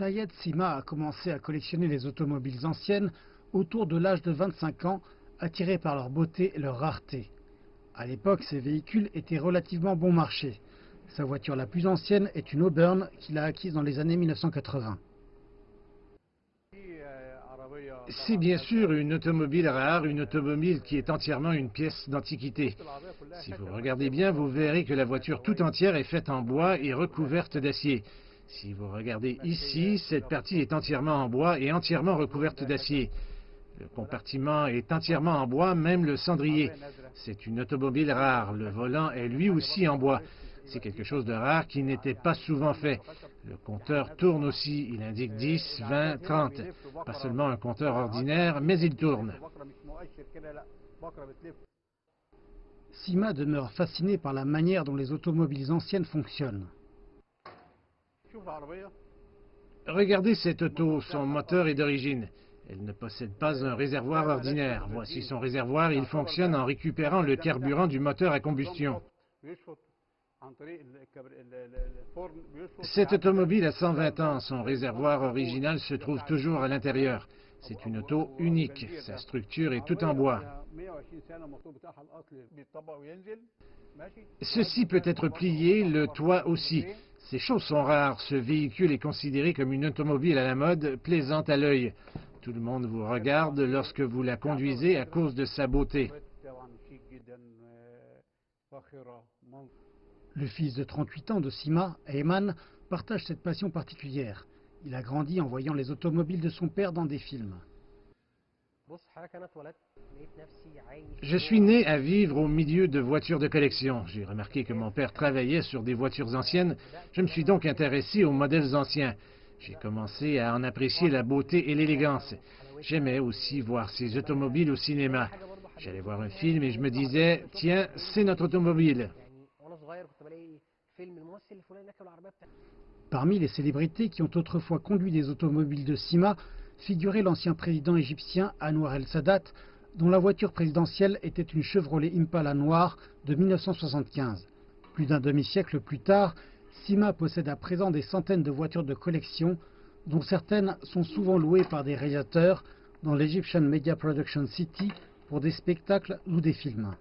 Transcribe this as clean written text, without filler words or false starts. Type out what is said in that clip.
Sayed Sima a commencé à collectionner les automobiles anciennes autour de l'âge de 25 ans, attiré par leur beauté et leur rareté. À l'époque, ces véhicules étaient relativement bon marché. Sa voiture la plus ancienne est une Auburn qu'il a acquise dans les années 1980. C'est bien sûr une automobile rare, une automobile qui est entièrement une pièce d'antiquité. Si vous regardez bien, vous verrez que la voiture tout entière est faite en bois et recouverte d'acier. Si vous regardez ici, cette partie est entièrement en bois et entièrement recouverte d'acier. Le compartiment est entièrement en bois, même le cendrier. C'est une automobile rare. Le volant est lui aussi en bois. C'est quelque chose de rare qui n'était pas souvent fait. Le compteur tourne aussi. Il indique 10, 20, 30. Pas seulement un compteur ordinaire, mais il tourne. Sima demeure fasciné par la manière dont les automobiles anciennes fonctionnent. Regardez cette auto, son moteur est d'origine. Elle ne possède pas un réservoir ordinaire. Voici son réservoir, il fonctionne en récupérant le carburant du moteur à combustion. Cette automobile a 120 ans, son réservoir original se trouve toujours à l'intérieur. C'est une auto unique, sa structure est toute en bois. Ceci peut être plié, le toit aussi. Ces choses sont rares, ce véhicule est considéré comme une automobile à la mode, plaisante à l'œil. Tout le monde vous regarde lorsque vous la conduisez à cause de sa beauté. Le fils de 38 ans de Sima, Ayman, partage cette passion particulière. Il a grandi en voyant les automobiles de son père dans des films. Je suis né à vivre au milieu de voitures de collection. J'ai remarqué que mon père travaillait sur des voitures anciennes. Je me suis donc intéressé aux modèles anciens. J'ai commencé à en apprécier la beauté et l'élégance. J'aimais aussi voir ces automobiles au cinéma. J'allais voir un film et je me disais, tiens, c'est notre automobile. Parmi les célébrités qui ont autrefois conduit des automobiles de Sima figurait l'ancien président égyptien Anwar el-Sadat, dont la voiture présidentielle était une Chevrolet Impala noire de 1975. Plus d'un demi-siècle plus tard, Sima possède à présent des centaines de voitures de collection, dont certaines sont souvent louées par des réalisateurs dans l'Egyptian Media Production City pour des spectacles ou des films.